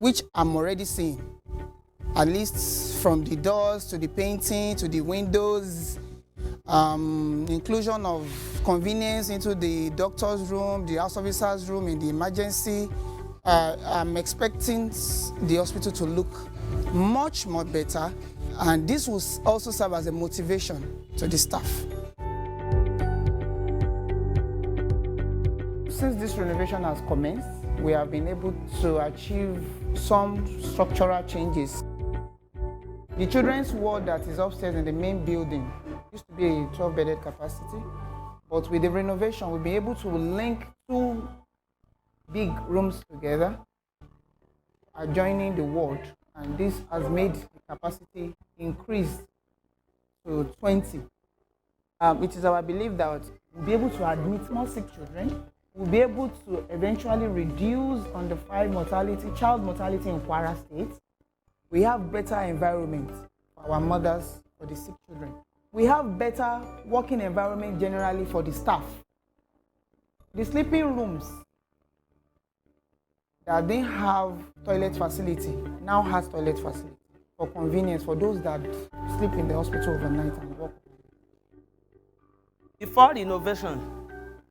which I'm already seeing, at least from the doors to the painting to the windows, inclusion of convenience into the doctor's room, the house officer's room in the emergency. I'm expecting the hospital to look much more better, and this will also serve as a motivation to the staff. Since this renovation has commenced, we have been able to achieve some structural changes. The children's ward that is upstairs in the main building used to be a 12-bedded capacity, but with the renovation, we'll be able to link 2 big rooms together, adjoining the ward, and this has made the capacity increase to 20. It is our belief that we'll be able to admit more sick children. We'll be able to eventually reduce under 5 child mortality in Kwara State. We have better environment for our mothers, for the sick children. We have better working environment generally for the staff. The sleeping rooms that didn't have toilet facility now has toilet facility for convenience for those that sleep in the hospital overnight and work. Before renovation,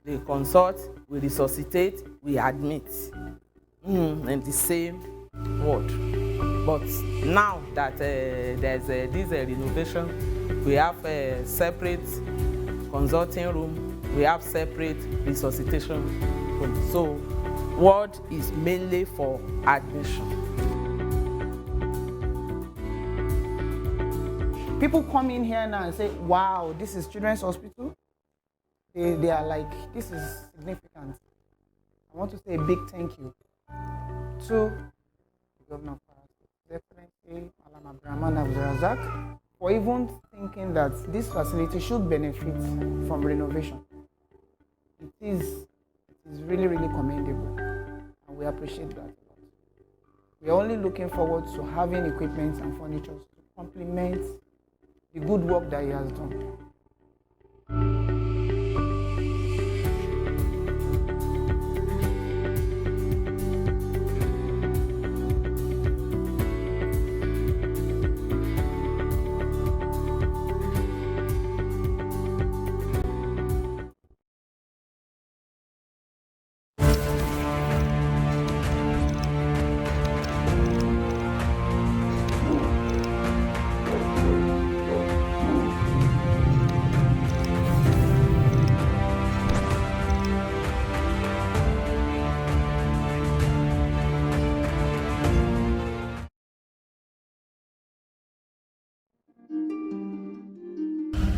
we consult, we resuscitate, we admit in the same ward. But now that there's this renovation, we have a separate consulting room, we have separate resuscitation room. So ward is mainly for admission. People come in here now and say, wow, this is Children's Hospital. They are like, this is significant. I want to say a big thank you to the Governor of Kwara State, Excellency Malam Abdurrahman Abdulrazak, for even thinking that this facility should benefit from renovation. It is really, really commendable, and we appreciate that a lot. We are only looking forward to having equipment and furniture to complement the good work that he has done.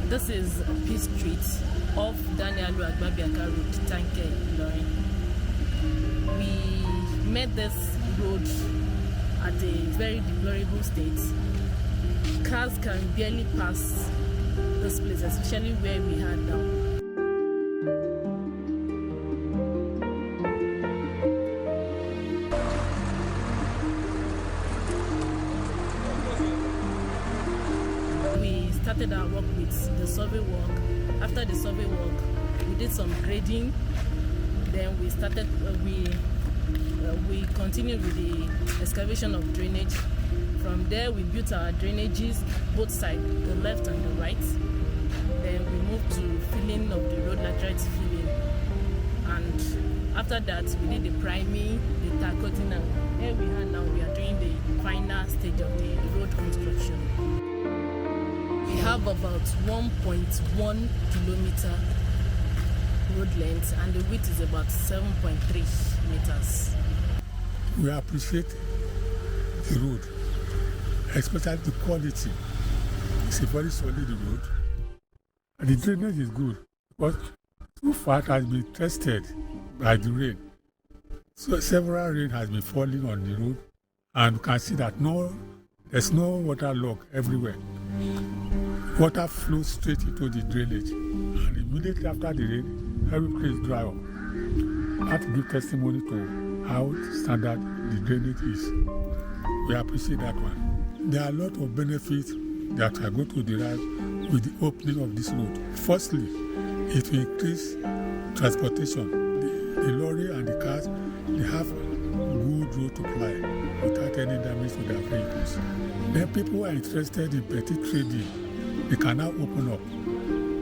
This is Peace Street off Daniel Agbabiaka Road, Tanke, Ilorin. We met this road at a very deplorable state. Cars can barely pass this place, especially where we are now. Started our work with the survey work. After the survey work, we did some grading. Then we started, we continued with the excavation of drainage. From there, we built our drainages, both sides, the left and the right. Then we moved to filling of the road, laterite filling. And after that, we did the priming, the tar coating, and here we are now. We are doing the final stage of the road construction. We have about 1.1 kilometer road length, and the width is about 7.3 meters. We appreciate the road, especially the quality. It's a very solid road, and the drainage is good, but so far it has been tested by the rain. So several rain has been falling on the road, and you can see that there's no water lock everywhere. Water flows straight into the drainage, and immediately after the rain, every place dry up. That gives testimony to how standard the drainage is. We appreciate that one. There are a lot of benefits that are going to derive with the opening of this road. Firstly, it will increase transportation. The lorry and the cars, they have good road to ply without any damage to their vehicles. Then people who are interested in petty trading, they can now open up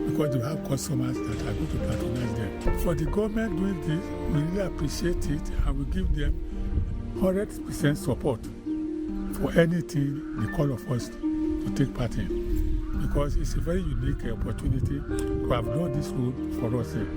because you have customers that are going to patronize them. For the government doing this, we really appreciate it and we give them 100% support for anything they call of us to take part in. Because it's a very unique opportunity to have done this road for us here.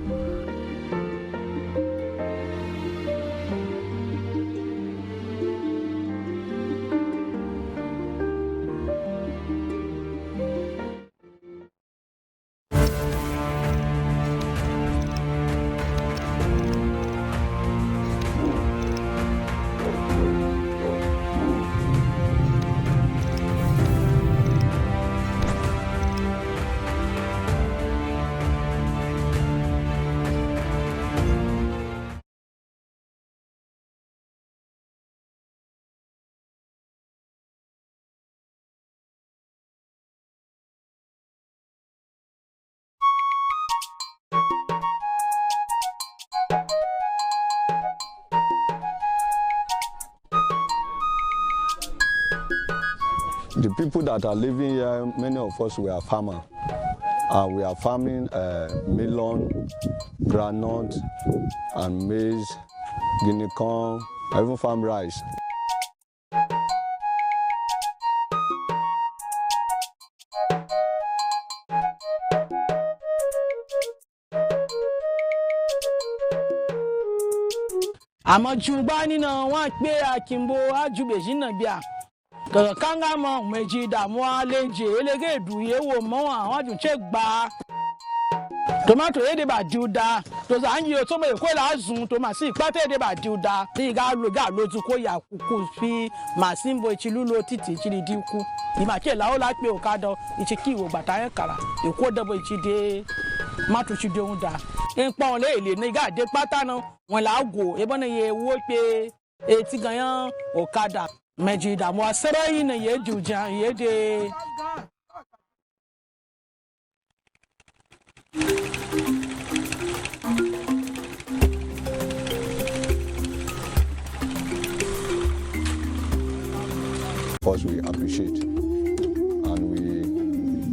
The people that are living here, many of us, we are farmers. And we are farming melon, groundnut, and maize, guinea corn, even farm rice. Amachumba ni na wa pe akimbo ajubeji na bia kanga mo meji da mo aleje elege duye wo mo awon ju che gba tomato ede ba diuda to za nyi o to mo ko la zun to ma si pate ede ba diuda ti ga lo tu ko ya kuku fi masimbo ichilulo titi chiri diku ima che la o la pe okado ichiki wo gbata yan kara eko debo ichide matu chide unda npon le ile ni ga de pata na won la go e bona ye wo pe eti ganyan okada meji da mo asere yin na ye juja ye de First, we appreciate and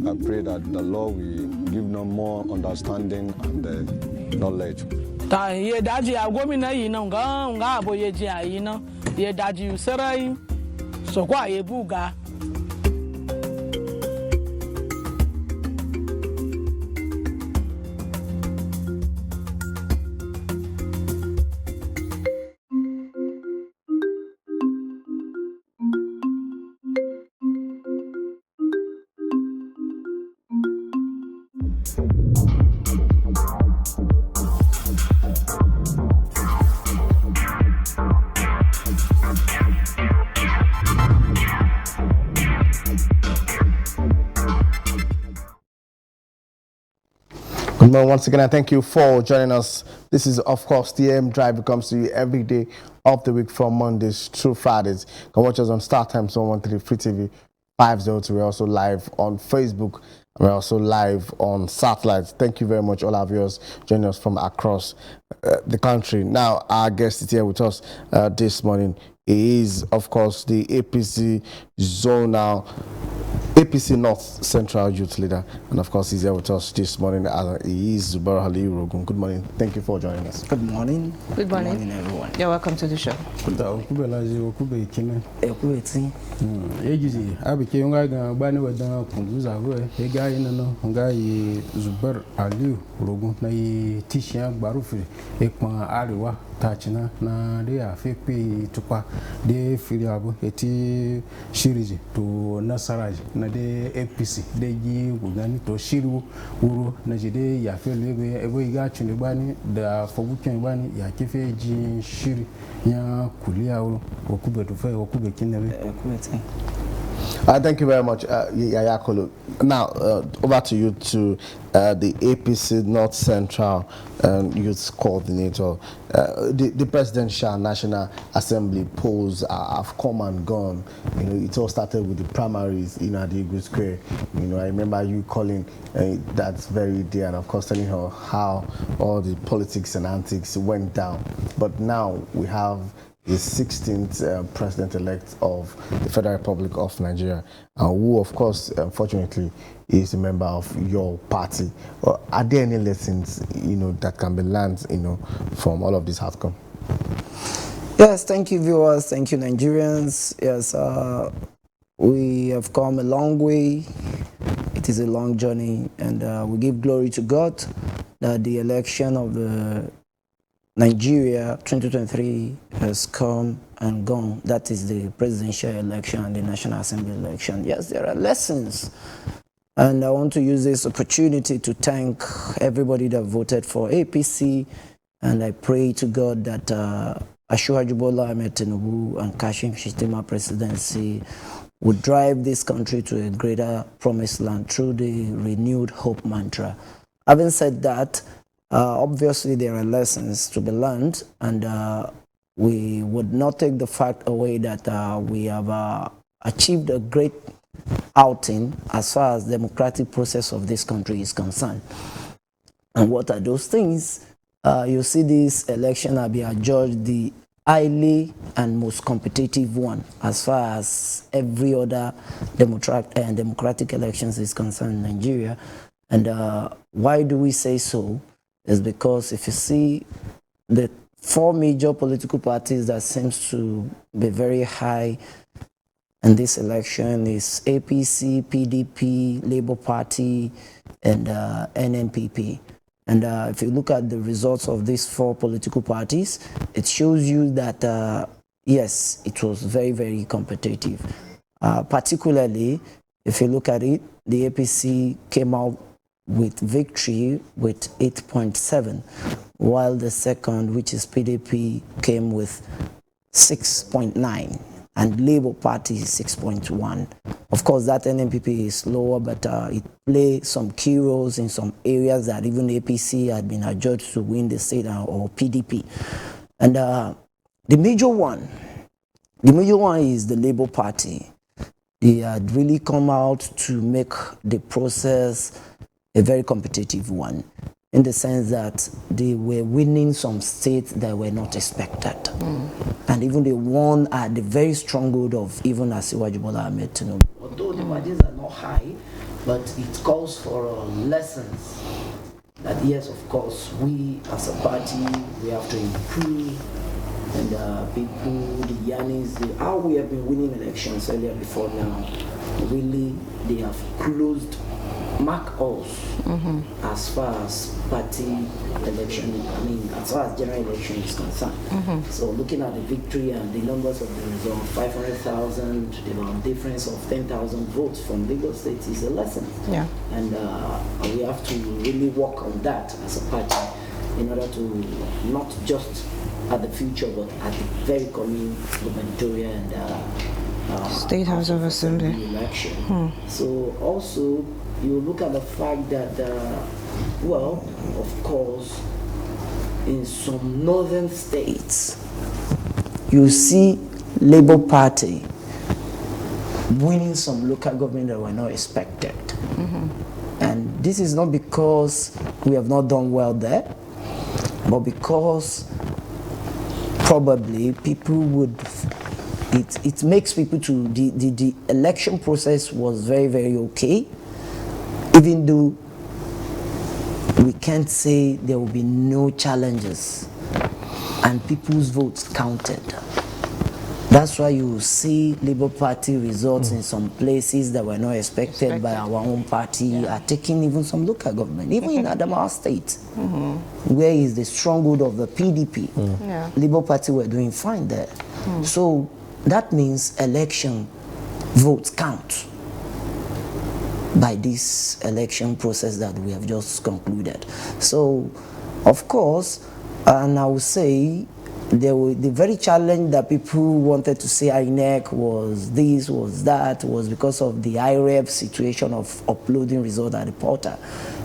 I pray that the Lord will give them more understanding and knowledge. ta ye daji agomina yi na nga aboye ji ayi na ye daji usere so kwa ye buga. Good morning once again, and thank you for joining us. This is, of course, the AM Drive. It comes to you every day of the week from Mondays through Fridays. You can watch us on Star Times 113 Free TV 502. We're also live on Facebook. We're also live on satellite. Thank you very much, all our viewers joining us from across the country. Now, our guest is here with us this morning. He is, of course, the APC zonal APC North Central Youth Leader, and of course he's here with us this morning. He is Zubair Aliyu Rogun. Good morning. Thank you for joining us. Good morning. Good morning. Good morning, everyone. You're welcome to the show. Zubair Aliyu Rogun na yi tishiya gbarufi ekpan arewa tachina na de afepe tupa de fili abu eti shiriji to nasaraji na de APC de ji gugani to shiru wuro na jide ya fe lebe ebo iga chune bani da foguken bani ya kefe ji shiri ya kulia wuro okube to fe okube kinebe okube. Thank you very much, Yaya Kolo. Now, over to you to the APC North Central Youth Coordinator. The Presidential National Assembly polls have come and gone. You know, it all started with the primaries in Adigu Square. You know, I remember you calling that very day, and of course telling her how all the politics and antics went down. But now we have the 16th president-elect of the Federal Republic of Nigeria, who, of course, unfortunately, is a member of your party. Are there any lessons, that can be learned, from all of this outcome? Yes, thank you, viewers. Thank you, Nigerians. Yes, we have come a long way. It is a long journey, and we give glory to God that the election of the Nigeria 2023 has come and gone. That is the presidential election and the National Assembly election. Yes, there are lessons. And I want to use this opportunity to thank everybody that voted for APC. And I pray to God that Asiwaju Bola Ahmed Tinubu and Kashim Shettima presidency would drive this country to a greater promised land through the renewed hope mantra. Having said that, obviously there are lessons to be learned, and we would not take the fact away that we have achieved a great outing as far as the democratic process of this country is concerned. And what are those things? You see this election have been adjudged the highly and most competitive one as far as every other democratic elections is concerned in Nigeria. And why do we say so? Is because if you see the four major political parties that seems to be very high in this election is APC, PDP, Labour Party, and NNPP. And if you look at the results of these four political parties, it shows you that, yes, it was very, very competitive. Particularly, if you look at it, the APC came out with victory with 8.7, while the second, which is PDP, came with 6.9, and Labour Party 6.1. Of course, that NNPP is lower, but it played some key roles in some areas that even APC had been adjudged to win the state, or PDP. And the major one is the Labour Party. They had really come out to make the process a very competitive one, in the sense that they were winning some states that were not expected. And even they won at the very stronghold of even Asiwaju Bola Ahmed Tinubu. Although the margins are not high, but it calls for lessons that, yes, of course, we as a party, we have to improve. And people, the Yannis, how we have been winning elections earlier before now, really, they have closed mark us as far as party election, as far as general election is concerned. So looking at the victory and the numbers of the result, 500,000, the difference of 10,000 votes from Lagos State is a lesson. Yeah. And we have to really work on that as a party in order to not just at the future, but at the very coming gubernatorial and State House of Assembly election. So also, you look at the fact that, well, of course, in some northern states, you see Labour Party winning some local government that were not expected. And this is not because we have not done well there, but because probably people would, it makes people to, the election process was very, very okay. Even though we can't say there will be no challenges and people's votes counted. That's why you see Labour Party results in some places that were not expected by our own party are taking even some local government, even in Adamawa State, where is the stronghold of the PDP. Labour Party were doing fine there. So that means election votes count by this election process that we have just concluded. So, of course, and I would say, the very challenge that people wanted to say INEC was this, was that, was because of the IREP situation of uploading result at the portal.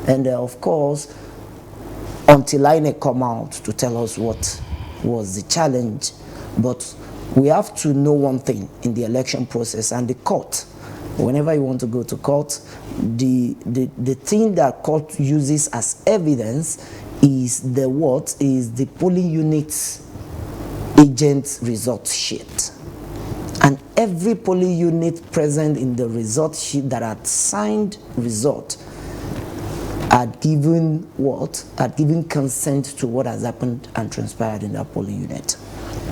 And of course, until INEC come out to tell us what was the challenge, but we have to know one thing in the election process and the court. Whenever you want to go to court, the thing that court uses as evidence is the polling units agent result sheet. And every polling unit present in the result sheet that had signed result had given what? Had given consent to what has happened and transpired in that polling unit.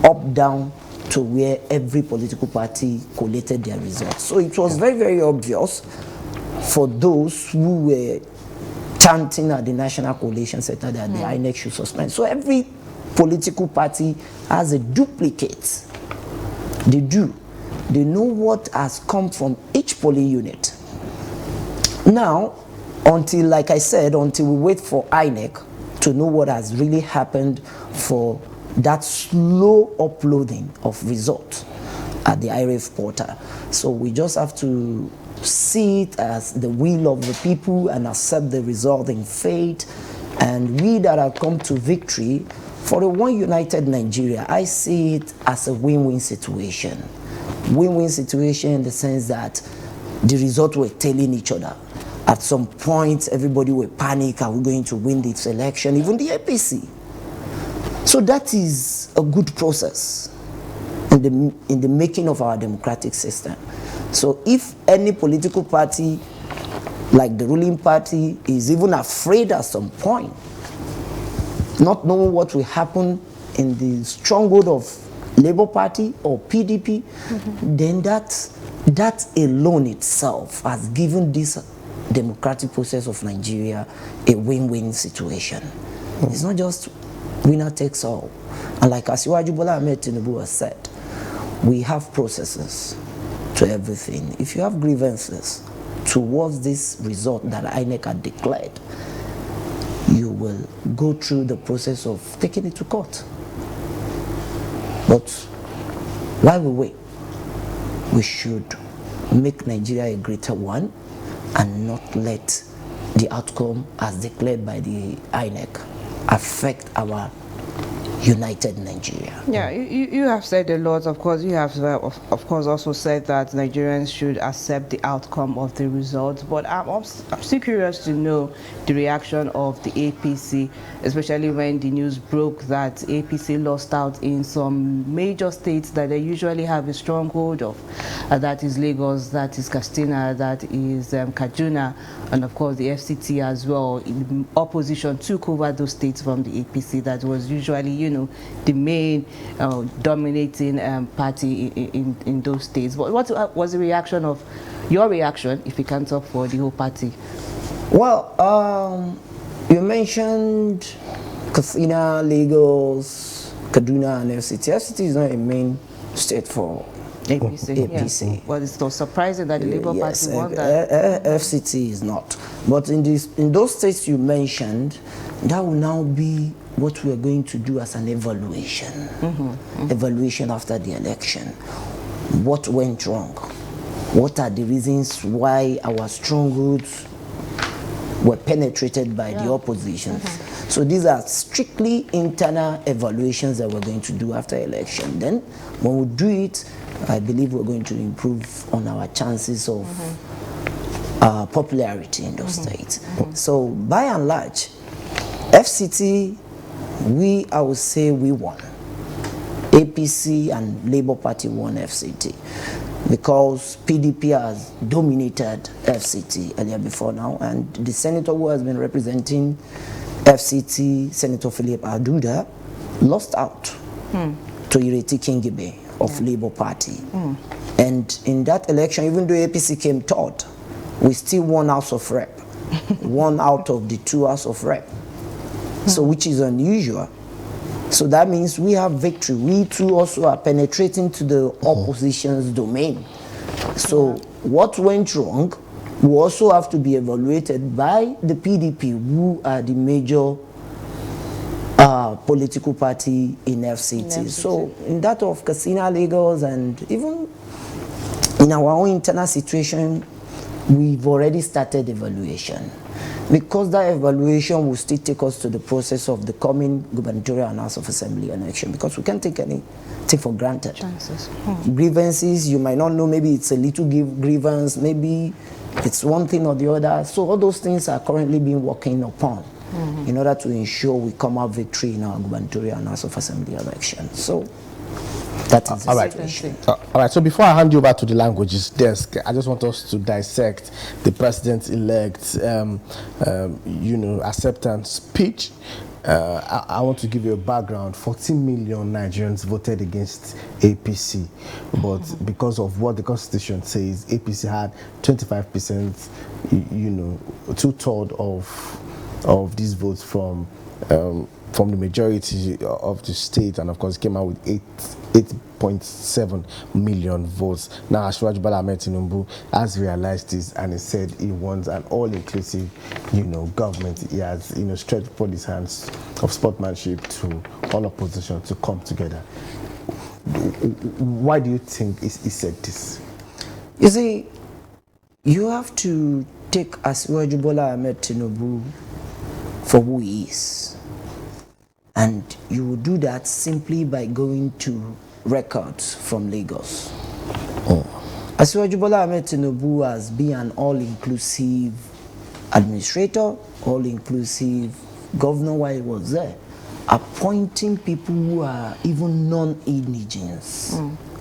Up, down to where every political party collated their results. So it was very, very obvious for those who were chanting at the National Coalition Center that the INEC should suspend. So every political party has a duplicate. They do. They know what has come from each polling unit. Now, until, like I said, until we wait for INEC to know what has really happened for that slow uploading of results at the IRF portal. So we just have to see it as the will of the people and accept the result in faith. And we that have come to victory, for a one united Nigeria, I see it as a win-win situation. Win-win situation in the sense that the result were telling each other. At some point, everybody will panic, are we going to win this election? Even the APC. So that is a good process in the making of our democratic system. So if any political party, like the ruling party, is even afraid at some point, not knowing what will happen in the stronghold of Labour Party or PDP, then that alone itself has given this democratic process of Nigeria a win-win situation. It's not just winner takes all. And like Asiwaju Bola Ahmed Tinubu has said, we have processes to everything. If you have grievances towards this result that INEC had declared, you will go through the process of taking it to court. But while we wait, we should make Nigeria a greater one and not let the outcome as declared by the INEC affect our united Nigeria. Yeah, you have said a lot. Of course, you have of course also said that Nigerians should accept the outcome of the results. But I'm still curious to know the reaction of the APC, especially when the news broke that APC lost out in some major states that they usually have a stronghold of. That is Lagos, that is Katsina, that is Kaduna, and of course the FCT as well. Opposition took over those states from the APC that was usually, you know, the main dominating party in those states. What was the reaction of your reaction, if you can talk for the whole party? Well, you mentioned Katsina, Lagos, Kaduna, and FCT. FCT is not a main state for APC. Yeah. Well, it's not surprising that the Labour Party won that. FCT is not. But in those states you mentioned, that will now be what we are going to do as an evaluation. Evaluation after the election. What went wrong? What are the reasons why our strongholds were penetrated by the opposition? So these are strictly internal evaluations that we're going to do after election. Then when we do it, I believe we're going to improve on our chances of popularity in those states. So by and large, FCT, I would say we won. APC and Labour Party won FCT because PDP has dominated FCT earlier before now, and the senator who has been representing FCT, Senator Philip Aduda, lost out to Ireti Kingibe of Labour Party. And in that election, even though APC came third, we still won House of Rep. One out of the 2 House of Rep. So which is unusual. So that means we have victory. We too also are penetrating to the opposition's domain. So what went wrong will also have to be evaluated by the PDP, who are the major political party in FCT. So in that of Katsina, Lagos, and even in our own internal situation, we've already started evaluation. Because that evaluation will still take us to the process of the coming gubernatorial and House of Assembly election, because we can't take anything for granted. Grievances, you might not know, maybe it's a little grievance, maybe it's one thing or the other. So all those things are currently being worked upon in order to ensure we come out victory in our gubernatorial and House of Assembly election. So That is all right. All right. So before I hand you over to the languages desk, I just want us to dissect the president-elect, acceptance speech. I want to give you a background. 14 million Nigerians voted against APC, but because of what the Constitution says, APC had 25%, 2/3 of these votes from the majority of the state, and of course came out with 8.7 million votes. Now Asiwaju Bola Ahmed Tinubu has realized this, and he said he wants an all-inclusive, government. He has, stretched forth his hands of sportsmanship to all opposition to come together. Why do you think he said this? You see, you have to take Asiwaju Bola Ahmed Tinubu for who he is. And you will do that simply by going to records from Lagos. Asiwaju Bola Ahmed Tinubu has been an all-inclusive administrator, all-inclusive governor while he was there, appointing people who are even non-indigenous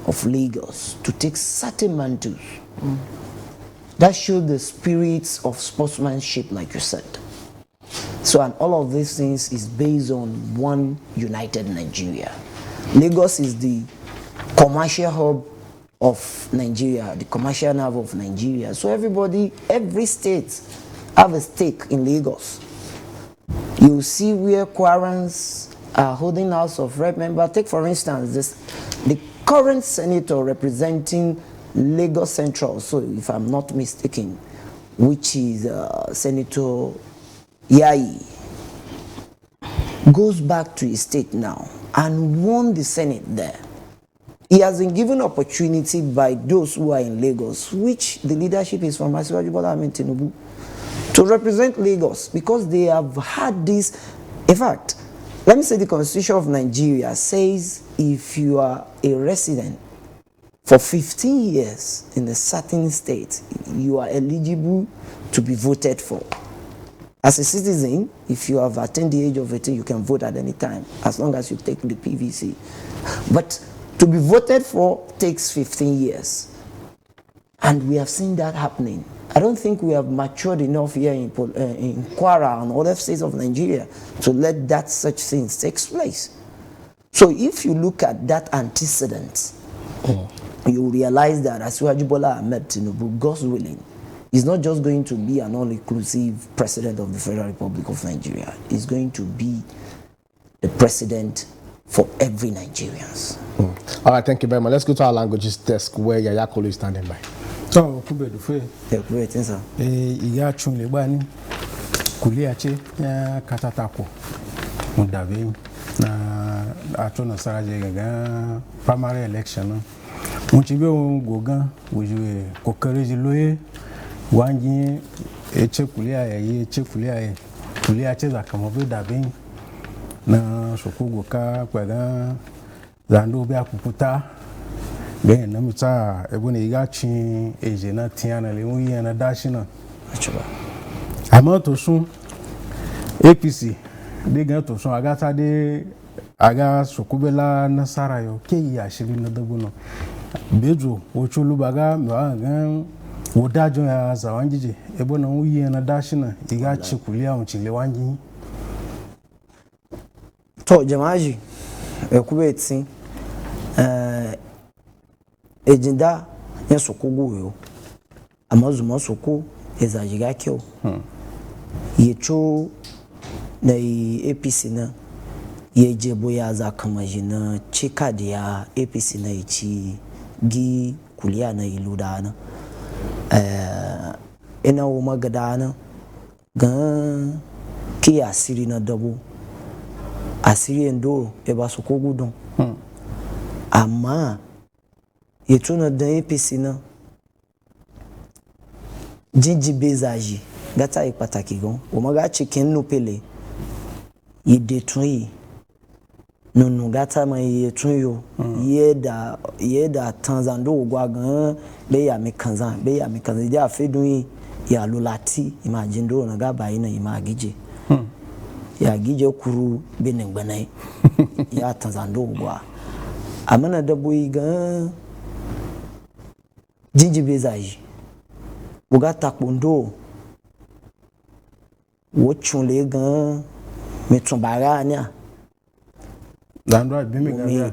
of Lagos to take certain mantles. That showed the spirits of sportsmanship, like you said. So, and all of these things is based on one united Nigeria. Lagos is the commercial hub of Nigeria, the commercial nerve of Nigeria. So every state have a stake in Lagos. You see where Kwarans are holding House of Rep member. Take for instance the current senator representing Lagos Central, so if I'm not mistaken, which is Senator Yai, goes back to his state now and won the Senate there. He has been given opportunity by those who are in Lagos, which the leadership is from Asiwaju Bola Ahmed Tinubu, to represent Lagos, because they have had this. In fact, let me say the Constitution of Nigeria says if you are a resident for 15 years in a certain state, you are eligible to be voted for. As a citizen, if you have attained the age of 18, you can vote at any time, as long as you take the PVC. But to be voted for takes 15 years. And we have seen that happening. I don't think we have matured enough here in Kwara and other states of Nigeria to let that such things take place. So if you look at that antecedent, you realize that Asiwaju Bola Ahmed Tinubu, God's willing, is not just going to be an all-inclusive president of the Federal Republic of Nigeria. He's going to be the president for every Nigerians. All right, thank you very much. Let's go to our languages desk where Yaya Kolo is standing by. So, kubedufe. Great, sir. Iya chunle bani kuliache ya katatako mudabe na atona saraje gaga primary election. Munchibe gogan wujue kokereji loye wanji eche kuliache za kamobe dabe na shokugo ka kwada zando be akuputa be na mita ebone igachi eje na tiana le wuyi na dashina achuba amoto sun APC de gan to sun agata de aga sokubela nasara yo ke ya shiri na dabuno bejo ochulu baga gan wodajo ya zawanjije ebona wuyi na dashina igachi kulia unchile wanji to jamaaji ekubetsi ejinda ya sokugu yo amazuma soku ezajiga kyo yecho na APC na yejebo ya za kamajina chika dia APC na ichi gi kulia na iludana ina wo magadana gan ki asiri na dabo asiri endo eba sokugu don ama yetu na dan APC na jinji bezaji gata ipataki gan o maga chicken no pele ye detruit no gata ma ye tunyo ye da tanzando ogwa gan be ya mekanza je afedun ya lulati imagine do na ga bayi na imagije ya gije kuru benengbanai ya tanzando ogwa amana da boyi ga jinjibe zaji uga takundo wo chunle gan me tumbara nya dandwa bi mi ga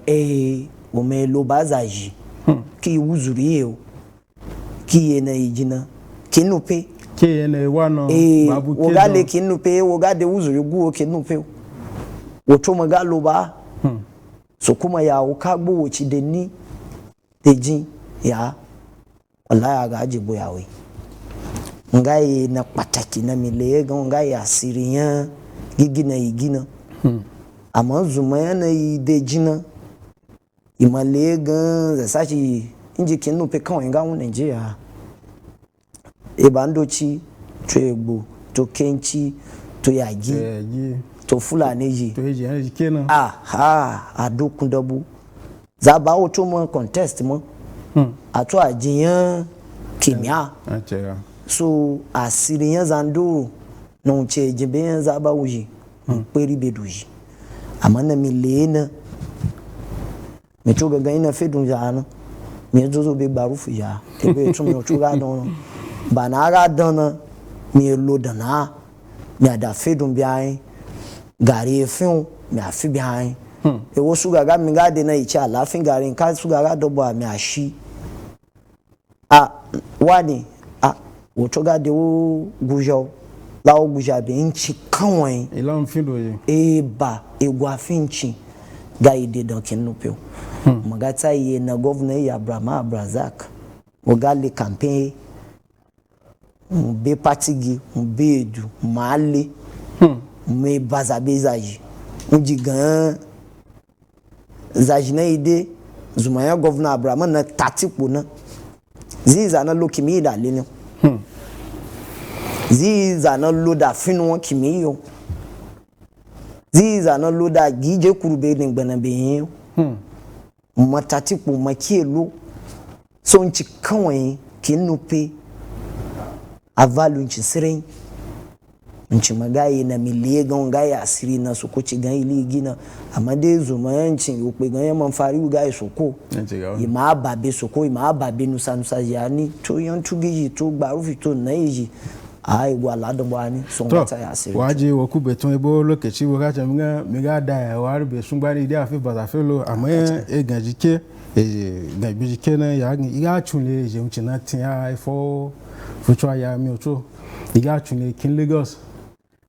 o me lo bazaji ki wuzuri yo ki ena ijina kinupe ke ene wano babu ke woga le kinupe woga de wuzuri guo kinupe woto maga lo ba so kuma ya ukagbo wochi de ni teji ya wallahi ga ajibo yawe ngai na pataki na mile ga ngai asiriya gigina igina amma zuma na ide jina imale ga za sachi inji kinu pe kan nga won Nigeria e bandochi to egbo to kenchi to yaji to fulani ji to eji kenan adokun dabu za ba o to mo contest mo ato ajiyan kimia so asiriyan zanduro non che jebe za ba wuji peri beduji amma na milena me to ga ina fedun jana me zozo be barufu ya te be tun me to ga don ba na ga don me lo dana me ada fedun bi ai gari efun me afi bi ai e wo suga ga mi ga de na ichi ala fin gari nka suga ga dobo mi ashi wani wo to ga de wo gujo lawo guja be nchi kanwan ila mfindo ye ba egwa finchi ga ide don kinu pe magata ye na governor ya Abraham Abrazak o ga le campaign be patigi be edu male me bazabezaji unji gan zaji na ide zumaya governor Abraham na tatipo na ziza na lokimi da lenu ziza na loda finu kimi yo ziza na loda gije kurube ni gbana be matatipo makielo so nchi kanwan kinupe avalu nchi sirin nchi magayi na miliye gan gaya asiri na soko ci gan ili gina amade zuma yanci ukpe gan yaman fari uga soko ima ababe soko ima ababe nusa nusa yani to yan tugiji to gbarufi to na yi ai gwala da bani son wata ya asiri waje wa ku beton ebo lokaci wo ka mi ga da ya war be sun gbani dia fi baza felo amma e ganjike ganjike na ya chunle je mchina tia fo fuchwa ya mi oto iga chunle kin Lagos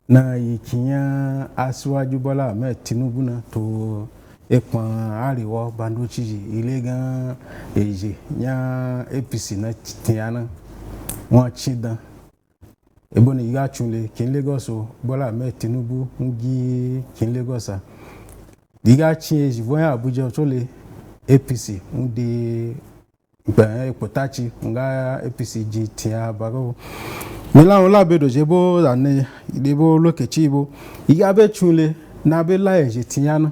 na yikinya Asiwaju Bola Ahmed Tinubu na to ekpan ariwo bandochi ile gan eje nya APC na tiana won chidan ebo ni iga chunle kin Lagos o Bola Ahmed Tinubu ngi kin Lagos a diga chin voya Abuja to le APC ndi ba epotachi nga APC ji tia bago Mila on la bedo jebo ane idebo lokechi ibo iga be chunle na be la eje tiana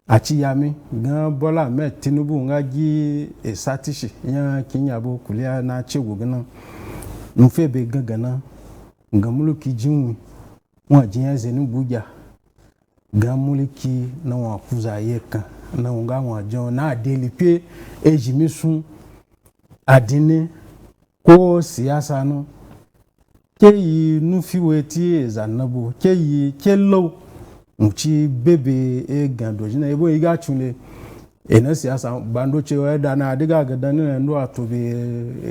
achi yami gan Bola Ahmed Tinubu nga gi esatishi yan kinyabo kulia na chego gana nfe be gangana ngamuluki jinwi wa jinya zenu buja gamuliki na wa kuza yeka na nga wa jon na delipe ejimisun adini ko siyasa no keyi nufiwe ti ezanabu keyi kelo nchi bebe e gando jina ebo iga chunle ena siyasa bando chewa da na adiga gadan na ndo atobe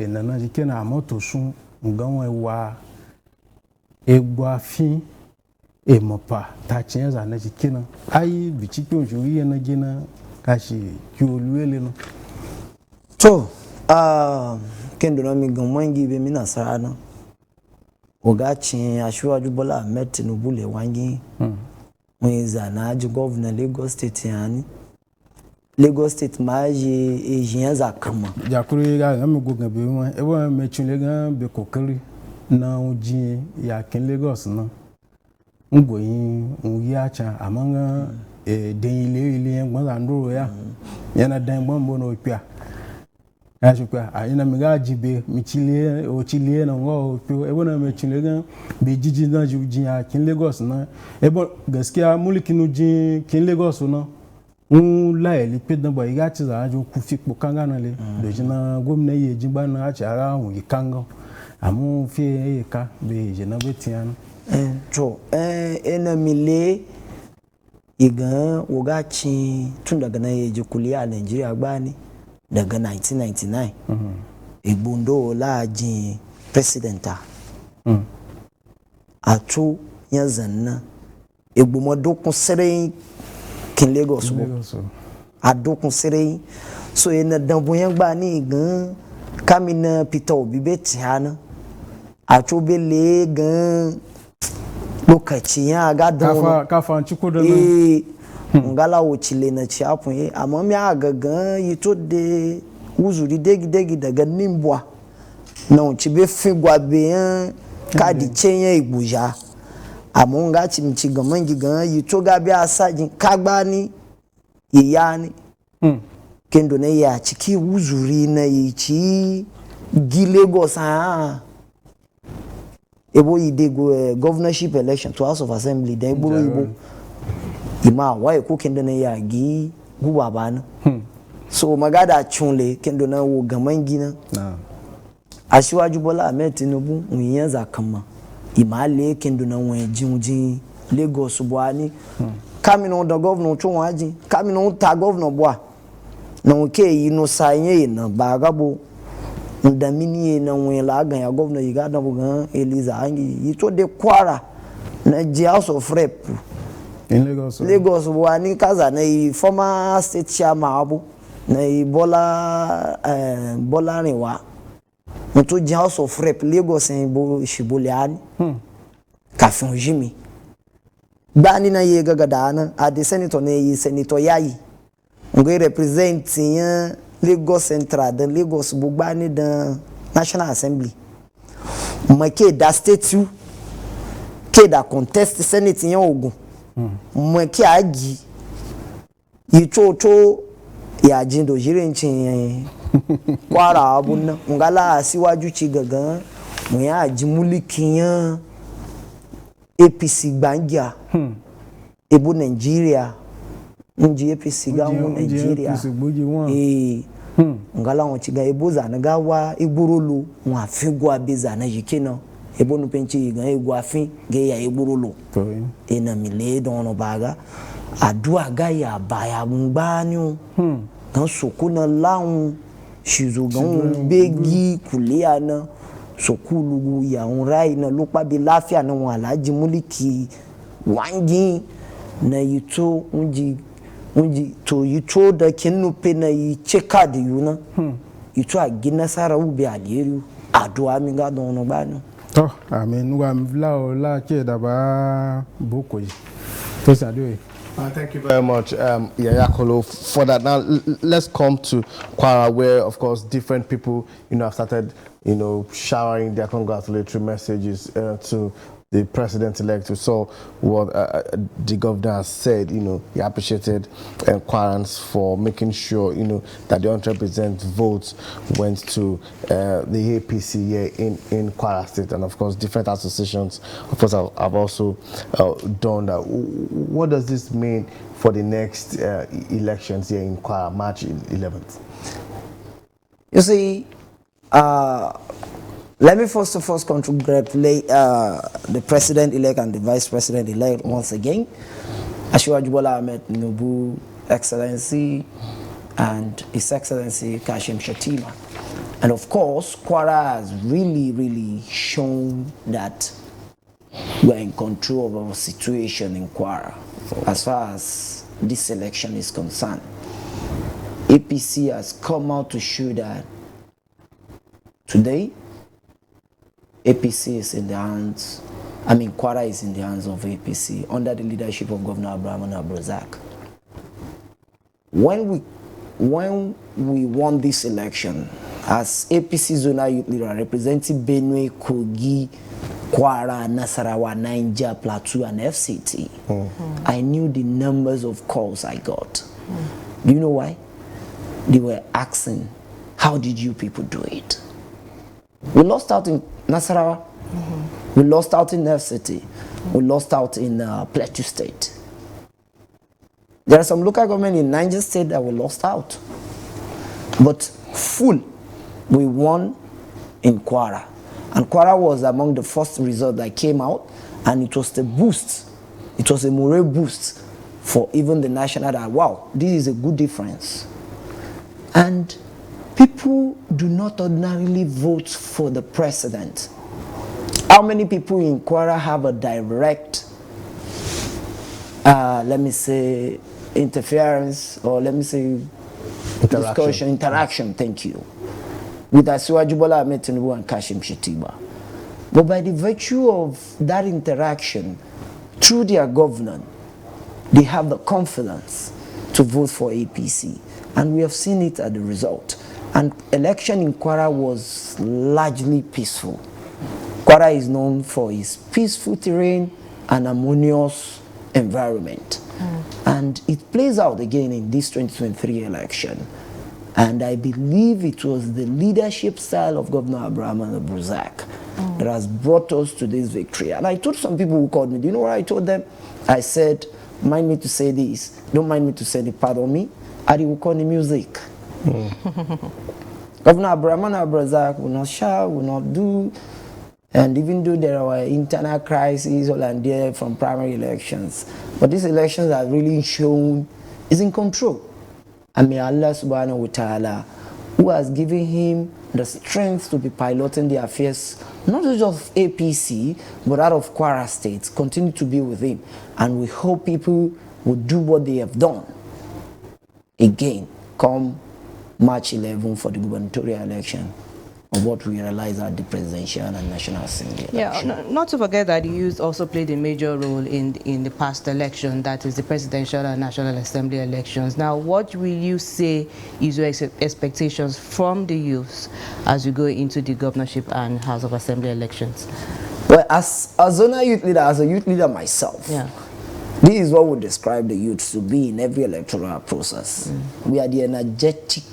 enana jikena moto sun nganwe wa egwa fi emopa ta chenza na jikena ai bichiki onjuri na gina kashi kyoluele no to kendo na mi gamangi be mina sarana Ogachi Asiwaju Bola Ahmed Tinubu le wangi mwiza na aji governor Lagos State yani Lagos State maji ejiyan za kama jakuru ga ngam gogan be mo e bo me chunle gan be kokari na uji ya kin Lagos na ngoyin uyi acha amanga den ile ngbon za ndoro ya yana dan gbon bo no pia ashukwa ayina miga jibe michile o chile na ngo pio ebo na me chile gan be jiji na juji ya kin Lagos na ebo gaskiya mulkin uji kin Lagos na la eli pe dan bo iga ti za jo ku fipo kanga na le do jina gomna ye jingba na a ara hu ikanga amu fi e ka be je na betian to ena mile igan wogachi tun daga na ye je kuliya a Nigeria gbani daga 1999 igbondo la jin presidenta atu yanzanna igbomo dokun sere kin Lagos bo adokun sere so ena danbo yan gba ni gan kamina Peter Obi betiana atu bele gan lokaci ya ga don kafa ciko da ngala wo chile na chiapun amma mi aga gan yito de uzuri degi daga nimbwa na unchi be figwa be ka di chenye igbuja amma nga chimchi gamangi gan yito ga bi asajin kagba ni iyani kendo ne ya chiki uzuri na yichi Lagos ebo ide go governorship election to House of Assembly then gboro ibo ima wa eko kendo na ya gi guba bana so magada chunle kendo na wo gamangi na Asiwaju Bola Ahmed Tinubu unyan zakama ima le kendo na won jinjin Lagos boani kamino do governor tun waji kamino ta governor boa na oke yi no sanye na bagabo ndamini na wela gan ya governor yiga da bugan Eliza angi yito de Kwara na House of Rep in Lagos wani kaza na former state chairman abu na Bola Rewa nto House of Rep Lagos en bo shiboliani kafin jimi bani na ye gagada na ade senator na yi senator yayi ngo represent yan Lagos Central de Lagos bugbani de National Assembly make da state you ke da contest Senate yan Ogun make agi yichocho ya jindo jirenchin Kwara abun ngala Asiwaju chi gagan mo ya aji muliki yan APC gbangia ebo Nigeria nji APC ga mu Nigeria ngala won chiga eboza na ga wa igborolo won afigwa beza na yikena ebo nu penchi gan egu afin ge ya igborolo ena mi le don no baga adua ga ya ba ya ngba ni kan sokuna laun shizo gan begi kulia na sokulugu ya unrai na lupa bi lafia na won alaji muliki wangi na yito unji to yito da kinnu pe na yi cheka de yuna yito agina sara ubi aliyu adua mi ga don no gba ni to amen wa mvla o la ke da ba boko yi to sadu Thank you very much, Yayakolo, for that. Now, let's come to Kwara, where, of course, different people, have started, showering their congratulatory messages to the president-elect. We saw what the governor has said. He appreciated Kwarans for making sure, that the 100% votes went to the APC here in Kwara State. And, of course, different associations, of course, have also done that. What does this mean for the next elections here in Kwara, March 11th? You see, let me first of all congratulate the president-elect and the vice president-elect once again, Asiwaju Bola Ahmed Tinubu, Excellency, and His Excellency Kashim Shettima. And of course, Kwara has really, really shown that we are in control of our situation in Kwara as far as this election is concerned. APC has come out to show that today, APC is in the hands, Kwara is in the hands of APC under the leadership of Governor Abraham Abrozak. When we won this election, as APC zonal youth leader representing Benue, Kogi, Kwara, Nasarawa, Niger, Plateau, and FCT, I knew the numbers of calls I got. Do you know why? They were asking, how did you people do it? We lost out in Nasarawa, we lost out in FCT, we lost out in Plateau State. There are some local government in Niger State that were lost out. But full, we won in Kwara. And Kwara was among the first results that came out, and it was the boost. It was a morale boost for even the national that, wow, this is a good difference. And people do not ordinarily vote for the president. How many people in Kwara have a direct, let me say, interference, or let me say, interaction, thank you, with Asiwaju Bola Ahmed Tinubu and Kashim Shettima? But by the virtue of that interaction, through their governance, they have the confidence to vote for APC. And we have seen it at the result. And election in Kwara was largely peaceful. Kwara is known for its peaceful terrain and harmonious environment. And it plays out again in this 2023 election. And I believe it was the leadership style of Governor Abraham Abrazak that has brought us to this victory. And I told some people who called me, do you know what I told them? I said, mind me to say this, don't mind me to say the pardon me, and he will call the music. Governor Abraham Abrazak will not shout, will not do, and even though there were internal crises all and there from primary elections, but these elections have really shown is in control. And may Allah subhanahu wa ta'ala, who has given him the strength to be piloting the affairs, not just of APC, but out of Kwara State, continue to be with him. And we hope people will do what they have done again, come March 11 for the gubernatorial election, of what we realize at the presidential and national assembly election. Yeah, not to forget that the youth also played a major role in the past election, that is the presidential and national assembly elections. Now, what will you say is your expectations from the youth as you go into the governorship and House of Assembly elections? Well, as a youth leader, as a youth leader myself, this is what would describe the youth to be in every electoral process. We are the energetic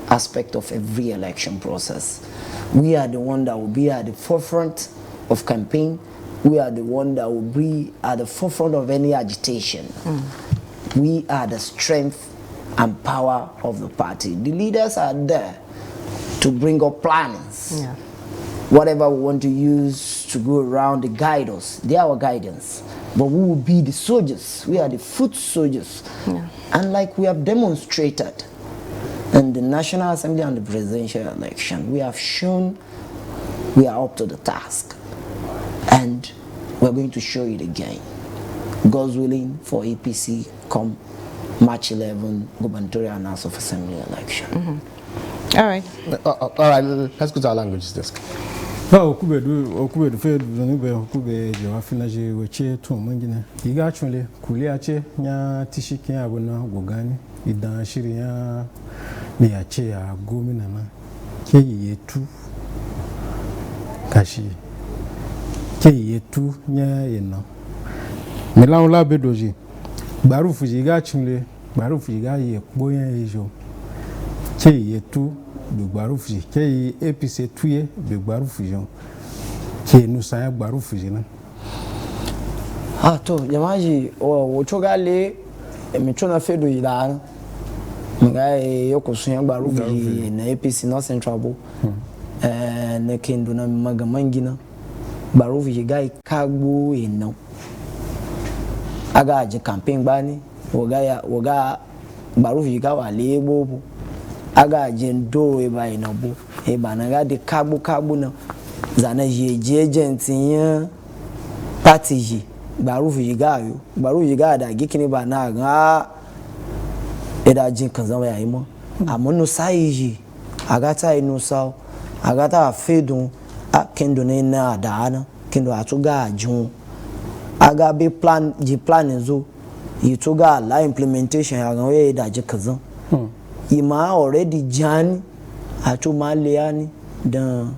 aspect of every election process. We are the one that will be at the forefront of campaign. We are the one that will be at the forefront of any agitation. We are the strength and power of the party. The leaders are there to bring up plans. Whatever we want to use to go around to guide us, they are our guidance. But we will be the soldiers. We are the foot soldiers. And like we have demonstrated in the National Assembly and the presidential election, we have shown we are up to the task. And we're going to show it again. God's willing, for APC come March 11, gubernatorial and House of Assembly election. All right. All right, let's go to our languages desk. Okubedu fe dunube okube jawa finaje weche to mangina iga chule kuliache nya tishike abuna gogani idan shiri ya ni ache ya gomina na ke yetu kashi ke yetu nya yeno milaula bedoji barufu iga chule barufu iga ye boya ejo ke yetu Bigbarufu ke APC tuye bigbarufu jon ke nusa gbarufu jina to jamaji o chogale mi chona fedo ila ngai yokusunya gbarufu na APC no central bo na kendo na magamangina gbarufu gai kagbo eno aga je campaign bani woga gbarufu ga wale bo aga jendo e ba inabu e ba na ga de kabu na zana je agent yin party ji barufu yigayo barufu yiga da gikini ba na ga e da jin kan zama yayi mo amonu sai ji aga ta inu sa aga ta fedun a kendo ne na da na kendo atuga ajun aga be plan zo yituga la implementation ya ga we da ji kan ima already jani ato maliani dan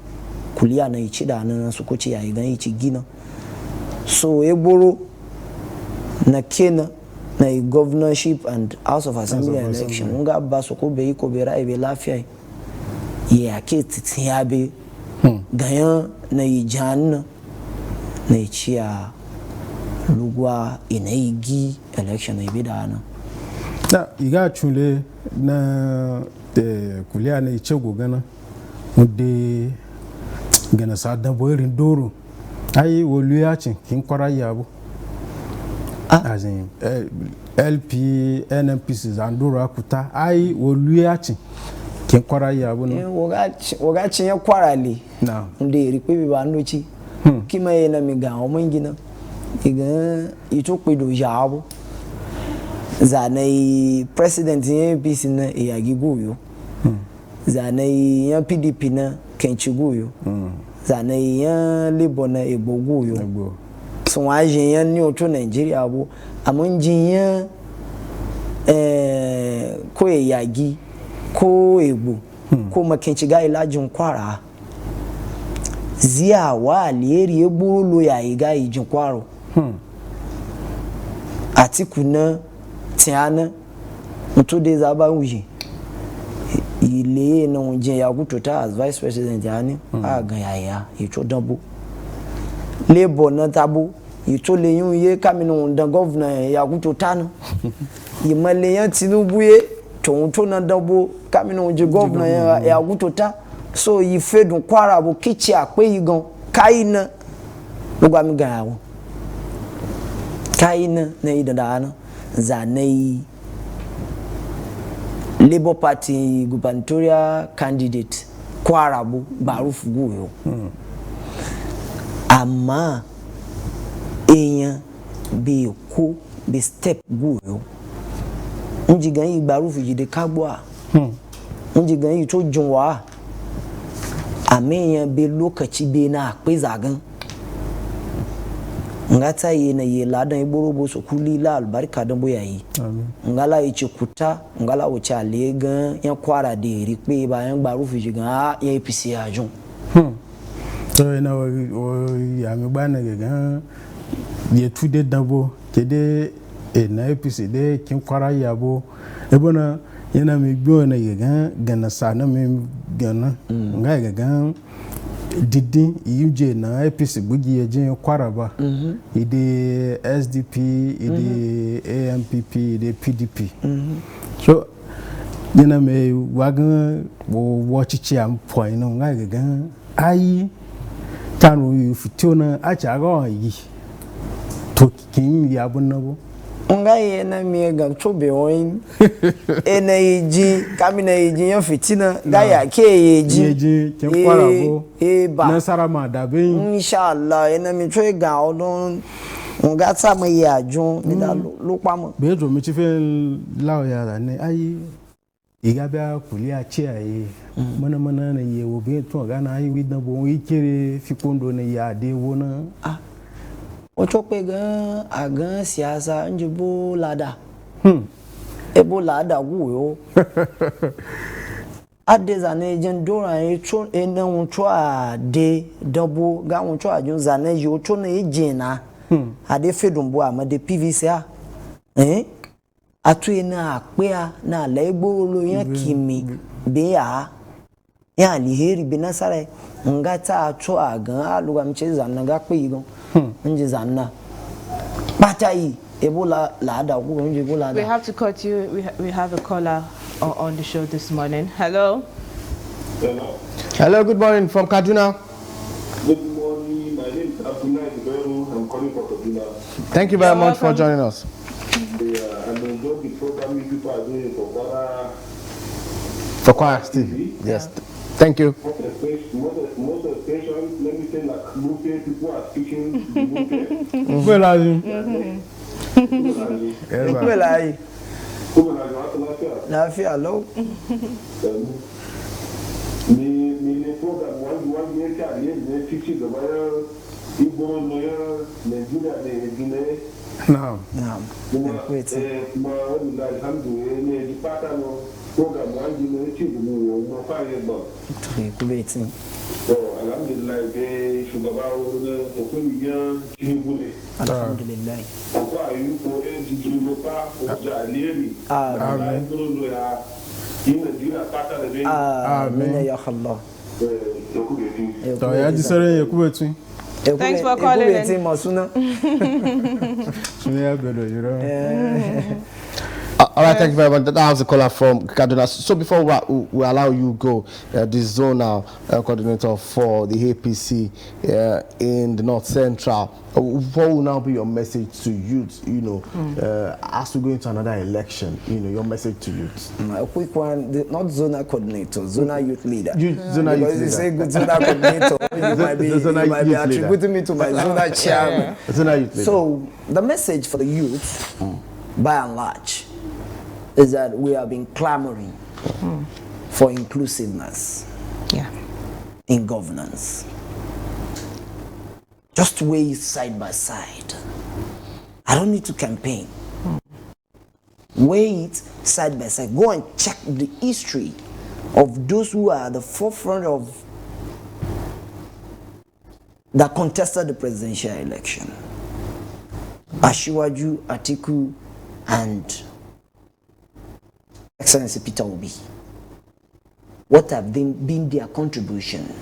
kulia na ichida na sukochi ya igan ichi gina so egboro na kena na governorship and House of Assembly election nga ba soko be iko be rai be lafia ye aketi tiabe ganyan na ijan na ichia lugwa ina igi election na ibidana na iga chule na de kulia na ichego gana mude gana sa da boirin doro ai wolu ya cin kin kwara yabo azin LP NMPC zandoro akuta ai wolu ya cin kin kwara yabo no woga cin ya kwara le na nde ri pe bi ba nochi kima ye na mi ga o mangina iga ito pe do yabo zanai president ya APC na ya giguyo zanai ya PDP na kenchiguyo zanai ya Labour na egboguyo so wa jin ya ni oto Nigeria bo amon jin ya ko yagi ko egbo ko makenchiga ilajin kwara zia wa alieri egboro lo ya iga ijin kwaro Atiku na tiana mtu de zaba uji ile na unje ya kutota as vice president yani aga ya ito dambo Labour na tabo ito le yun ye kaminu da governor ya kutota no yimale yan Tinubu ye to na dambo kaminu unje governor ya kutota so yi fedun kwara bo kichi ape yi gan kaina lugwa mi gan awo kaina na idada zanai Labour Party gubernatorial candidate Kwarabu Baruf Guyo. Ama eyan be ko be step Guyo. Njigan yi Baruf jide kagboa. Njigan yi to junwa. Ameyan be lokaci be na akpe zagan. Ngata ye na ye ladan iboro bo so kuli la albarka dan boyayi ngala ichi kuta ngala o cha legan yan kwara de ri pe ba yan gba rufu jigan ya APC ajun so ina o ya mi gba na gan ye tude dabo kede na APC de kin kwara yabo ebona yana mi gbo na ye gan sa na mi gan nga gan didi yuje na APC bugi eje kwaraba ide SDP ide AMPP ide PDP so yana me wagan wo chichi am point no nga gan ayi tanu yu fitiona acha ga yi to kin ya bunabo nga ye na mi ga chobe oyin ena yiji kamina yiji yan fitina ga ya ke yiji ken kwarabo ba na sarama da be inshallah ena mi twe ga odun nga ta mo ye ajun mi da lo pamo be jo mi ti fe lawo ya da ne ayi iga bia kuli a chi ayi mana na ye wo be to ga na ayi wi dan bo wi kere fi kondo ne ya de wo na ocho pe gan agan siasa njibo lada ebo lada guyo ade zane jen dora echo ena uncho ade double ga uncho ajun zane yo cho na ejina ade fedumbo amade PVC atu ena ape na la egbo lo yan kimi be ya aliheri benasare ngata acho agan aluga mche zanna ga pe yigon nje zanna batai ebola lada ku nje ebola. We have to cut you. We have a caller on the show this morning. Hello. Hello, good morning from Kaduna. Good morning. My name is Zubair. I'm calling from Kaduna. Thank you very much for joining us. I'm enjoying the program you people are doing for Kwara TV. Yes. Thank you. Most of the stations, let me say, like Lupe, people are speaking Lupe. Where are you? Where are you? Lafia, hello. The program, one year, the 50 the wire, Igbo, Nigeria, the Guinea. No. Wait. Alhamdulillah, the pattern program one generation no fire but kubetin so alhamdulillah be shugaba wurin hukumi Tinubu alhamdulillah ko ayu ko ejiji pa ko jaliri amen no ya ina dira pata da be amen ya Allah to ya ji sare ya kubetin. Thanks for calling in. All right, thank you very much. That was a caller from Kaduna. So before we allow you go, the zonal coordinator for the APC in the North Central, what will now be your message to youth, as we go into another election, your message to youth? A quick one, not zonal coordinator, zonal youth leader. Zonal youth leader. You say good zonal coordinator, you might be attributing me to my zonal chairman. Zonal youth leader. So the message for the youth, by and large, is that we have been clamoring for inclusiveness in governance. Just weigh it side by side. I don't need to campaign. Weigh it side by side. Go and check the history of those who are at the forefront of that contested the presidential election. Asiwaju, Atiku, and Excellency Peter Obi. What have been their contribution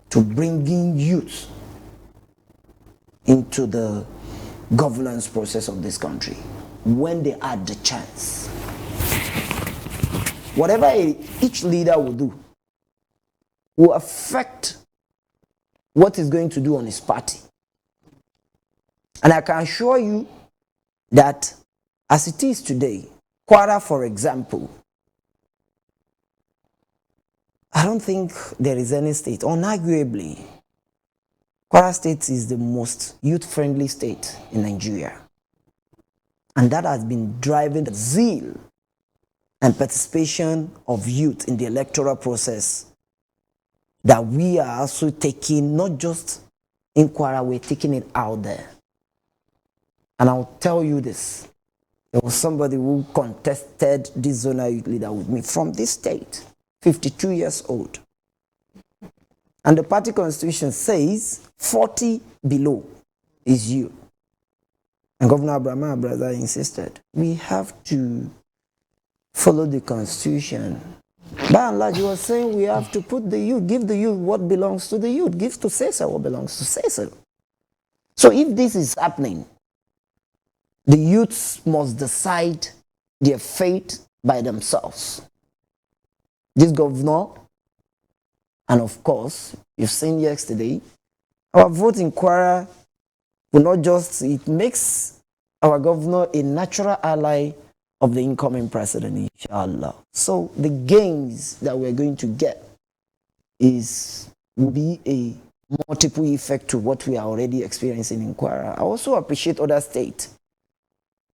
to bringing youth into the governance process of this country when they had the chance? Whatever each leader will do will affect what he's going to do on his party. And I can assure you that as it is today, Kwara, for example, I don't think there is any state, unarguably, Kwara State is the most youth-friendly state in Nigeria. And that has been driving the zeal and participation of youth in the electoral process that we are also taking, not just in Kwara, we're taking it out there. And I'll tell you this. There was somebody who contested this zonal youth leader with me from this state, 52 years old. And the party constitution says 40 below is you. And Governor Abraham Abraza insisted, we have to follow the constitution. By and large, he was saying we have to put the youth, give the youth what belongs to the youth, give to Caesar what belongs to Caesar. So if this is happening, the youths must decide their fate by themselves. This governor, and of course, you've seen yesterday, our vote in Kwara will not just, it makes our governor a natural ally of the incoming president, inshallah. So the gains that we're going to get will be a multiple effect to what we are already experiencing in Kwara. I also appreciate other states,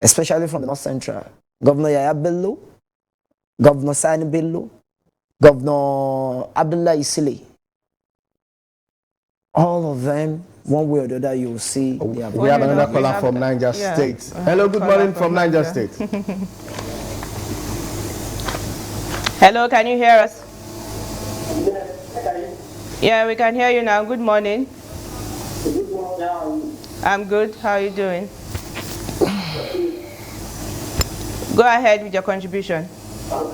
especially from the North Central. Governor Yaya Bello, Governor Sani Bello, Governor Abdullah Isile. All of them, one way or the other, you will see. We have another caller from Niger State. Hello, good morning from Niger State. Hello, can you hear us? Yeah, we can hear you now. Good morning. I'm good. How are you doing? Go ahead with your contribution. Oh,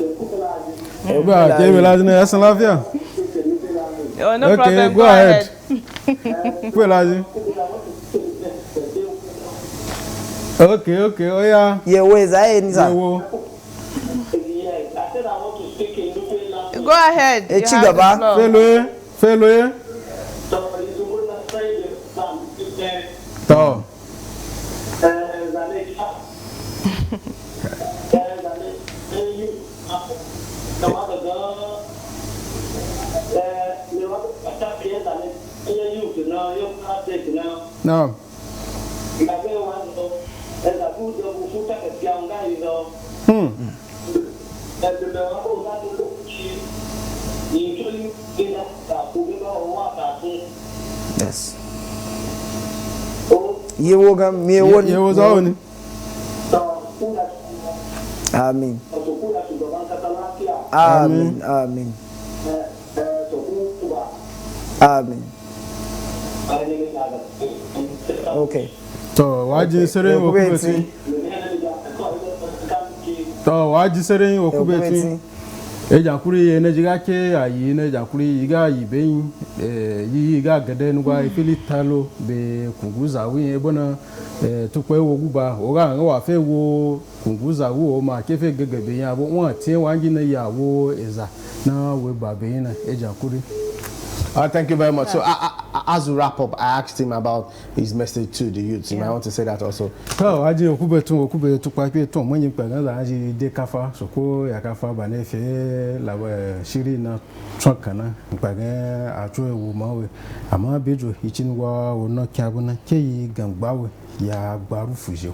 no okay, problem. Go ahead. Okay. Oh, yeah. Yeah, where's I? Go ahead. You have the floor. Fellow. No. Yes. You was on. Amen. Amen. Amen. Amen. Okay. So why you saying okubeti? So why you saying okubeti? Ejakuri energy gake ayi ne jakuri iga ibeyin yi ga gade ngwa ifili talo be kunguza wi ebona to pe wo guba o ga wa fe wo kunguza wo ma ke fe gege be yan bo won tie wan ji na ya wo eza na we ba be na eja kuri. Thank you very much. So, as we wrap up, I asked him about his message to the youth. You might want to say that also. So, I just okube to papi to money pe na aji de kafa so ko ya kafa ba na fe la shiri na truck na pa ga ajo ewu ma we ama bejo ichinwa wo no kyabu na ke yi gangba we ya gbaru fujo.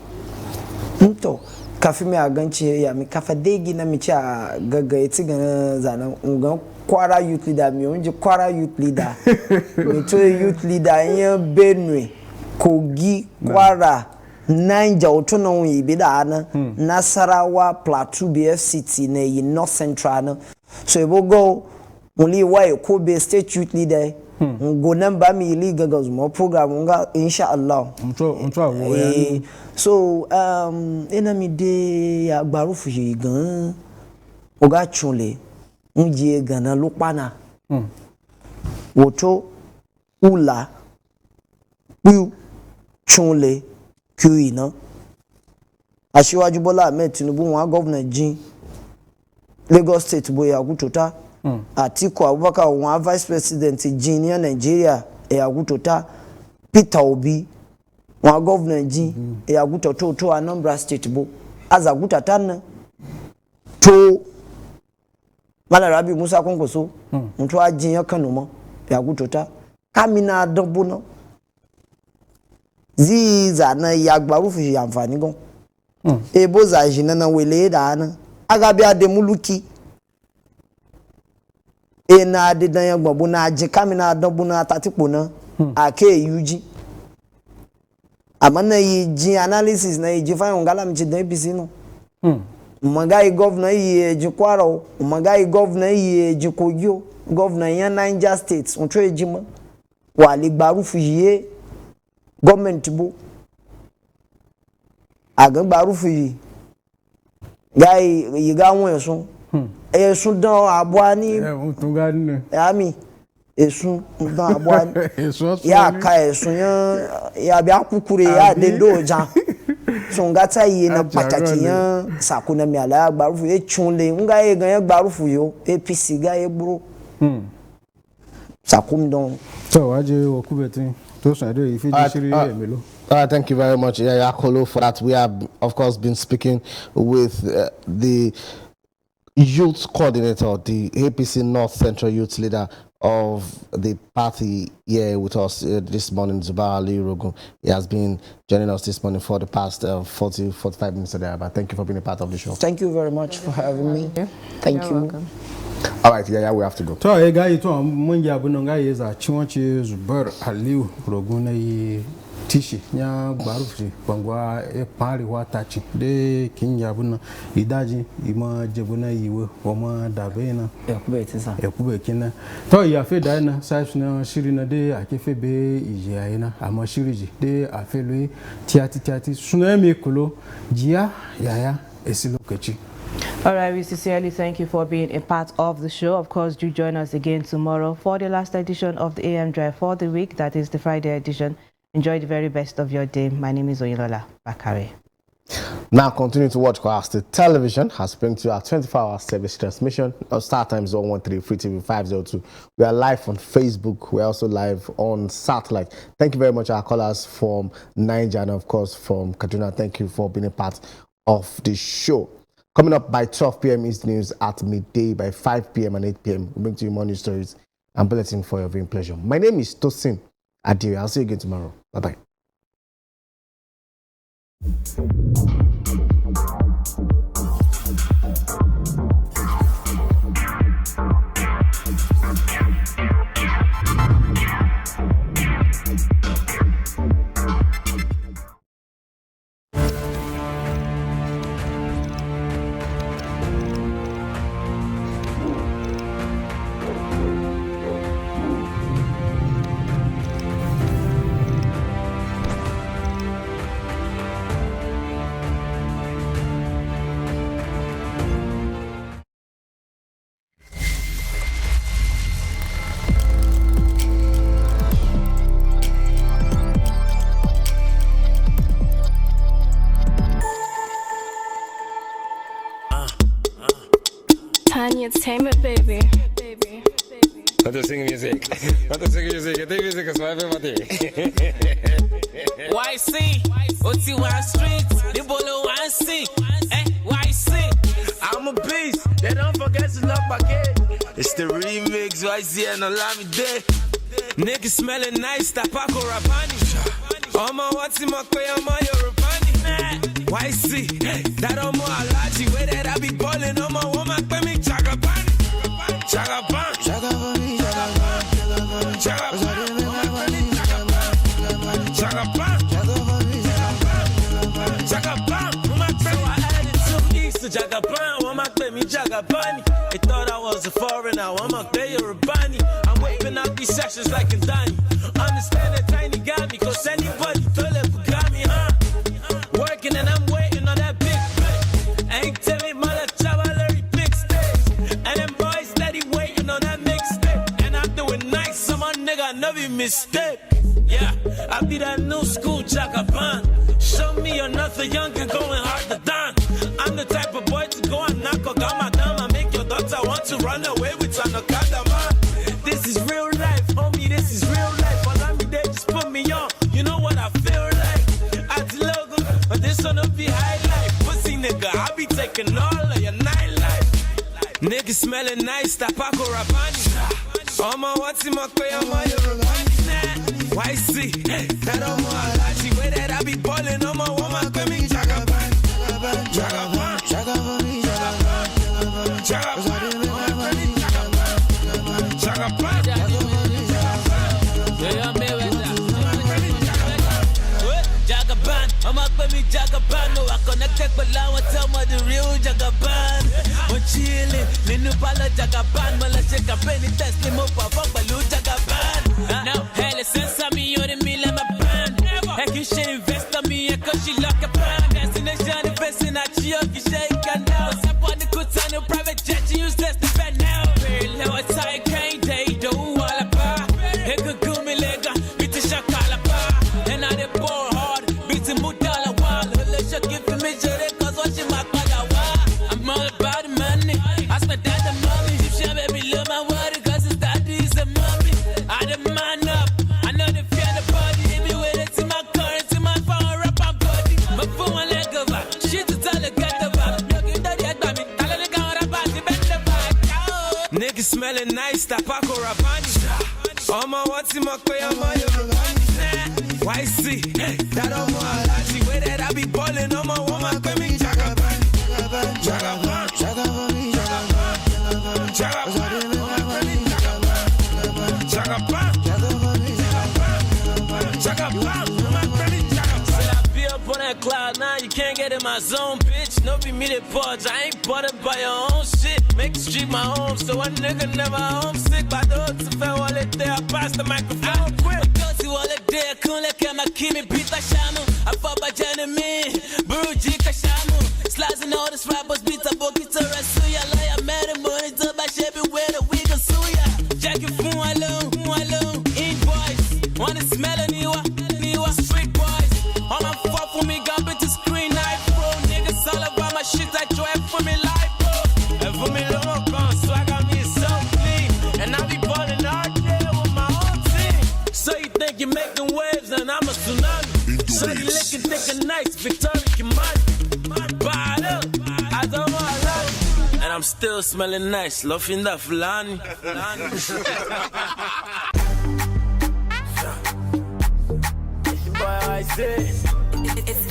To kafin mai aganci ya mi kafa degi na mi ci a gaggaiti ga zanen ungan kwara youth leader mi onje kwara youth leader mi to youth leader yin Benue Kogi Kwara Niger otono wi bi da na Nasarawa Plateau BFCT na yi North Central na so e bogo only why ko be state youth leader go number mi league girls mo program nga inshallah so ena mi de agbaru fuji gan oga chunle nje gana lupana woto ula pu chunle kuina Asiwaju Bola Ahmed Tinubu wa governor jin Lagos State boya gutota Atiku Abubakar wa vice president jin ní Nigeria gutota Peter Obi wa governor jin gutota to Anambra State bo azagutata na to Malarabi Musa Konkoso nto ajin yan Kano mo gutota kamina dobo no ziza na yagbaru fi amfani gon ebo za jina na wele da na agabi ademuluki na adidan yagbabo na ajin kamina dobo na tatipo na ake yuji amana yi jin analysis na yi fa ngala mi dan APC no magai governor yi Kwara o magai governor yi Kogi governor yan Niger State on tro ejima wa le gbaru fi government bo agan gbaru fi gai yi ga won esun dan aboa ni tun ga ni ami esun dan aboa ni ya ka esun yan ya bi akukure ya de doja so ngata yi na pataki yan sakuna mi ala gbaru fi chunle nga e gan gbaru fi yo APC ga e gburo sakum don so waje okubetin to so ade ifi jisiri emelo. Thank you very much, Yakolo, for that. We have, of course, been speaking with the youth coordinator, the APC North Central Youth Leader of the party here with us this morning, Zubair Aliyu Rogun. He has been joining us this morning for the past 40-45 minutes there. But thank you for being a part of the show. Thank you very much for having me. Thank you. Welcome. All right, yeah, we have to go. So, hey, guys, to munja bunonga yeza chiwanchi Zubair Aliyu Rogun na tishi nya gbarufi bangwa e pari wa tachi de kinya buna idaji ima jebuna yiwe woma dabena yakube kina to ya fe da na sai na shiri na de akefe be ije ayina ama shiriji de afelu tiati suna me kulo jia yaya esi lokaci. All right, we sincerely thank you for being a part of the show. Of course, do join us again tomorrow for the last edition of the AM Drive for the week. That is the Friday edition. Enjoy the very best of your day. My name is Oyelola Bakare. Now continue to watch Kwara State Television has bring to you our 24-hour service transmission. Our start time is 113, Free TV 502. We are live on Facebook. We are also live on satellite. Thank you very much, our callers from Niger and of course from Kaduna. Thank you for being a part of the show. Coming up by 12 p.m. is news at midday. By 5 p.m. and 8 p.m. we bring to you more news stories and bulletin for your viewing pleasure. My name is Tosin Adieu. I'll see you again tomorrow. Bye-bye. entertainment, baby. Want to sing music? Want to sing music? I think music is for everybody. YC, OT One Street, the bolo one C. YC, I'm a beast. They don't forget to lock my gate. It's the remix, YC and Olamide. Niggas smelling nice, Tapako Rabani. Oma what's in my way, Oma Yorubani. YC, that Oma Alaji, where that I be balling, Oma woman, pay me Chagabani. Chagaban, Chagaban, Chagaban, Chagaban, Chagaban. So I added 2 E's to Jagaban, woman, pay me Jagabani. They thought I was a foreigner, woman, pay Yorubani. I'm whipping out these sessions like Ndani. Understand that tiny got me, cause anybody told it got me, huh? Working and I'm waiting on that big play. Ain't tell me mother cavalry big stage. And them boys steady waiting on that mixtape. And I'm doing nice, so my nigga never mistake. Yeah, I be that new school Jagaban. Show me another younger going hard to done. I'm the type of boy to go and knock a gamma down. I make your daughter want to run away with an okada. This is real life, homie, this is real life. Allow me there, just put me on. You know what I feel like? At the logo, but this one be highlight. Pussy nigga, I be taking all of your nightlife. Niggas smelling nice, Tapako Rabani. Oma what's in my way, Oma Yorubani. YC, that Oma Alaji, where that I be balling, Oma woman, pay me Jagaban. Jagaban, Jagaban, Jagaban, Jagaban. Jagaban, I'm up with me Jagaban. No, I connected, but now I tell me the real Jagaban. I'm chilling, Linu Pala Jagaban. Malashe Kapeni test him up, I fuck Balu Jagaban. Now, hell, since I'm you're the me like my band. Heck, you should invest on me, cause she lock a band. Destination, investing at Chioki, shake and now. What's up on the Kutano private jet, you useless to bed now. Real now, it's I can't day, do all about. Heck, a gumi lega, beat the shakala bar. And I did ball hard, beat the mudala wall. Let's just give me jere, cause what she might buy. I'm all about the money. I spent that the money. If she baby love my water, cause it's that is the mommy. I the man up, I know the fear the body. If you with it to my currency, my phone rap and body. My phone one leg of her, shit to tell her get the vibe. Looking dirty at me, tell her the gun rap and the bend the vibe. Niggas smelling nice, Tapako Rabani. Oma what's in my way, Oma Yorubani. YC, that Oma Alaji, where that I be balling, Oma woman, pay me Jagaban. Jagaban, Jagaban, Jagaban, Jagaban, Jagaban, cloud now, you can't get in my zone, bitch. No be me the parts, I ain't bothered by your own shit. Make the street my home, so a nigga never homesick. By those who fell all it there, I pass the microphone quick. Those who all it there, couldn't let my kimi beat the shamu. I fought by Janami, Buruji Kashamu. Slicing all this rappers, beat a bookie to Rasuya. Like I met him, money to my shape, where the wig of Suya. Jackie Foon alone, invoice. Wanna smell a Niwa, street boys. All my fuck for me, got bit to screen night, bro. Niggas all about my shit, I try for me life, bro. And for me, long gone, so I got me so clean. And I be balling out there with my own team. So you think you're making waves, and I'm a tsunami. So you licking, thinking nice, Victoria Kimani. Bad up, I don't want to love. And I'm still smelling nice, loving that Fulani. It's your boy, I say. It's